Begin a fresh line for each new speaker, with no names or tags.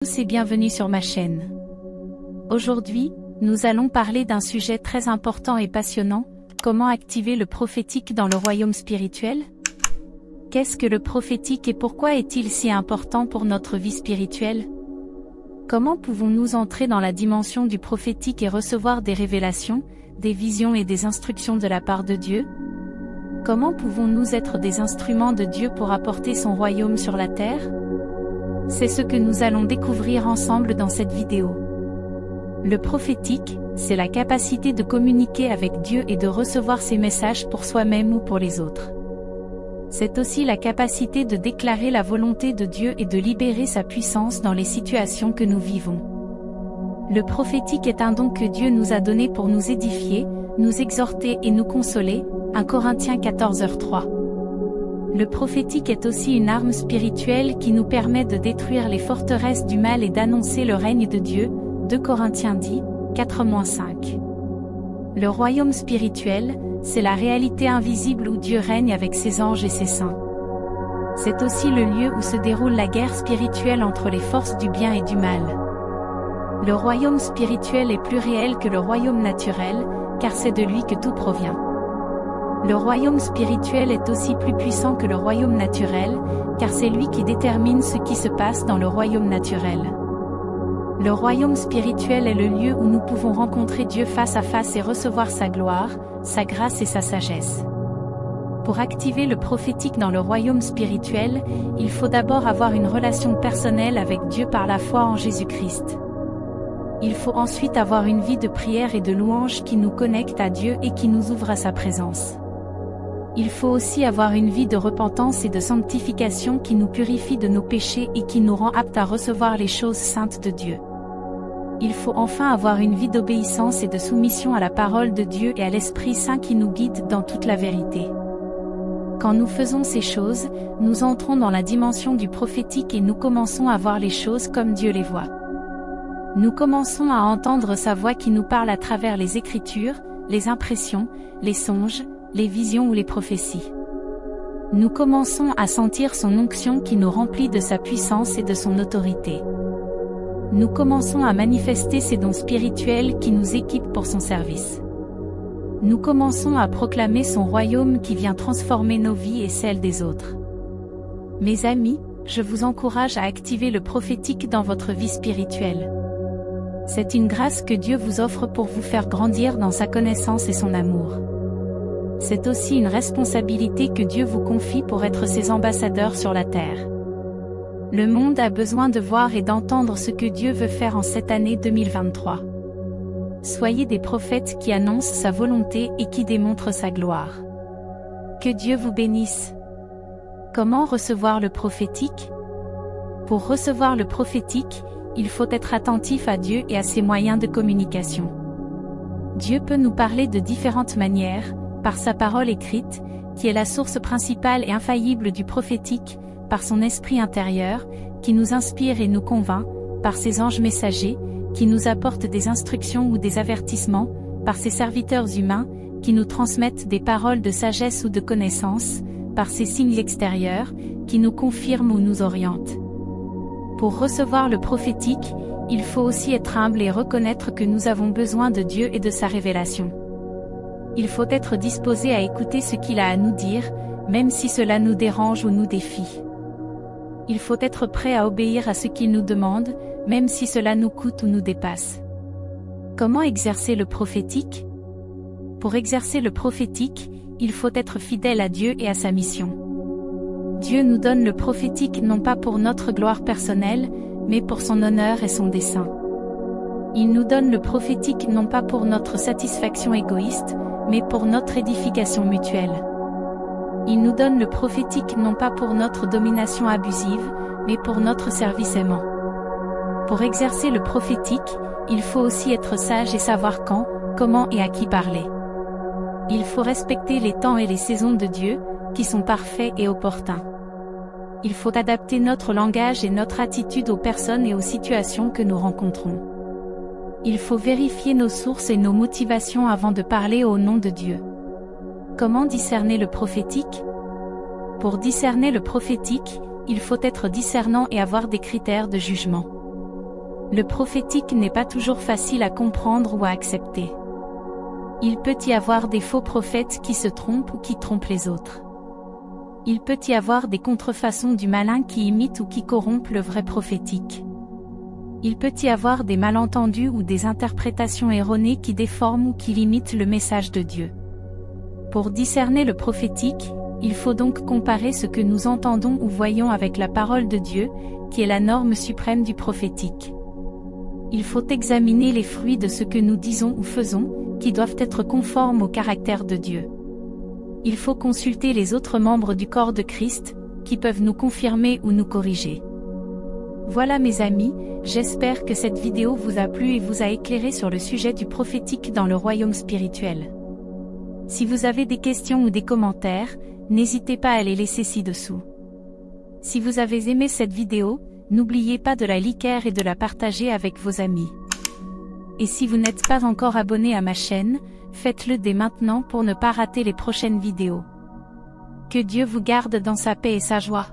Tous et bienvenue sur ma chaîne. Aujourd'hui, nous allons parler d'un sujet très important et passionnant, comment activer le prophétique dans le royaume spirituel? Qu'est-ce que le prophétique et pourquoi est-il si important pour notre vie spirituelle? Comment pouvons-nous entrer dans la dimension du prophétique et recevoir des révélations, des visions et des instructions de la part de Dieu? Comment pouvons-nous être des instruments de Dieu pour apporter son royaume sur la terre? C'est ce que nous allons découvrir ensemble dans cette vidéo. Le prophétique, c'est la capacité de communiquer avec Dieu et de recevoir ses messages pour soi-même ou pour les autres. C'est aussi la capacité de déclarer la volonté de Dieu et de libérer sa puissance dans les situations que nous vivons. Le prophétique est un don que Dieu nous a donné pour nous édifier, nous exhorter et nous consoler, 1 Corinthiens 14h3. Le prophétique est aussi une arme spirituelle qui nous permet de détruire les forteresses du mal et d'annoncer le règne de Dieu, 2 Corinthiens 10, 4-5. Le royaume spirituel, c'est la réalité invisible où Dieu règne avec ses anges et ses saints. C'est aussi le lieu où se déroule la guerre spirituelle entre les forces du bien et du mal. Le royaume spirituel est plus réel que le royaume naturel, car c'est de lui que tout provient. Le royaume spirituel est aussi plus puissant que le royaume naturel, car c'est lui qui détermine ce qui se passe dans le royaume naturel. Le royaume spirituel est le lieu où nous pouvons rencontrer Dieu face à face et recevoir sa gloire, sa grâce et sa sagesse. Pour activer le prophétique dans le royaume spirituel, il faut d'abord avoir une relation personnelle avec Dieu par la foi en Jésus-Christ. Il faut ensuite avoir une vie de prière et de louange qui nous connecte à Dieu et qui nous ouvre à sa présence. Il faut aussi avoir une vie de repentance et de sanctification qui nous purifie de nos péchés et qui nous rend aptes à recevoir les choses saintes de Dieu. Il faut enfin avoir une vie d'obéissance et de soumission à la parole de Dieu et à l'Esprit Saint qui nous guide dans toute la vérité. Quand nous faisons ces choses, nous entrons dans la dimension du prophétique et nous commençons à voir les choses comme Dieu les voit. Nous commençons à entendre sa voix qui nous parle à travers les Écritures, les impressions, les songes, les visions ou les prophéties. Nous commençons à sentir son onction qui nous remplit de sa puissance et de son autorité. Nous commençons à manifester ses dons spirituels qui nous équipent pour son service. Nous commençons à proclamer son royaume qui vient transformer nos vies et celles des autres. Mes amis, je vous encourage à activer le prophétique dans votre vie spirituelle. C'est une grâce que Dieu vous offre pour vous faire grandir dans sa connaissance et son amour. C'est aussi une responsabilité que Dieu vous confie pour être ses ambassadeurs sur la terre. Le monde a besoin de voir et d'entendre ce que Dieu veut faire en cette année 2023. Soyez des prophètes qui annoncent sa volonté et qui démontrent sa gloire. Que Dieu vous bénisse. Comment recevoir le prophétique? Pour recevoir le prophétique, il faut être attentif à Dieu et à ses moyens de communication. Dieu peut nous parler de différentes manières, par sa parole écrite, qui est la source principale et infaillible du prophétique, par son esprit intérieur, qui nous inspire et nous convainc, par ses anges messagers, qui nous apportent des instructions ou des avertissements, par ses serviteurs humains, qui nous transmettent des paroles de sagesse ou de connaissance, par ses signes extérieurs, qui nous confirment ou nous orientent. Pour recevoir le prophétique, il faut aussi être humble et reconnaître que nous avons besoin de Dieu et de sa révélation. Il faut être disposé à écouter ce qu'il a à nous dire, même si cela nous dérange ou nous défie. Il faut être prêt à obéir à ce qu'il nous demande, même si cela nous coûte ou nous dépasse. Comment exercer le prophétique? Pour exercer le prophétique, il faut être fidèle à Dieu et à sa mission. Dieu nous donne le prophétique non pas pour notre gloire personnelle, mais pour son honneur et son dessein. Il nous donne le prophétique non pas pour notre satisfaction égoïste, mais pour notre édification mutuelle. Il nous donne le prophétique non pas pour notre domination abusive, mais pour notre service aimant. Pour exercer le prophétique, il faut aussi être sage et savoir quand, comment et à qui parler. Il faut respecter les temps et les saisons de Dieu, qui sont parfaits et opportuns. Il faut adapter notre langage et notre attitude aux personnes et aux situations que nous rencontrons. Il faut vérifier nos sources et nos motivations avant de parler au nom de Dieu. Comment discerner le prophétique? Pour discerner le prophétique, il faut être discernant et avoir des critères de jugement. Le prophétique n'est pas toujours facile à comprendre ou à accepter. Il peut y avoir des faux prophètes qui se trompent ou qui trompent les autres. Il peut y avoir des contrefaçons du malin qui imitent ou qui corrompent le vrai prophétique. Il peut y avoir des malentendus ou des interprétations erronées qui déforment ou qui limitent le message de Dieu. Pour discerner le prophétique, il faut donc comparer ce que nous entendons ou voyons avec la parole de Dieu, qui est la norme suprême du prophétique. Il faut examiner les fruits de ce que nous disons ou faisons, qui doivent être conformes au caractère de Dieu. Il faut consulter les autres membres du corps de Christ, qui peuvent nous confirmer ou nous corriger. Voilà mes amis, j'espère que cette vidéo vous a plu et vous a éclairé sur le sujet du prophétique dans le royaume spirituel. Si vous avez des questions ou des commentaires, n'hésitez pas à les laisser ci-dessous. Si vous avez aimé cette vidéo, n'oubliez pas de la liker et de la partager avec vos amis. Et si vous n'êtes pas encore abonné à ma chaîne, faites-le dès maintenant pour ne pas rater les prochaines vidéos. Que Dieu vous garde dans sa paix et sa joie.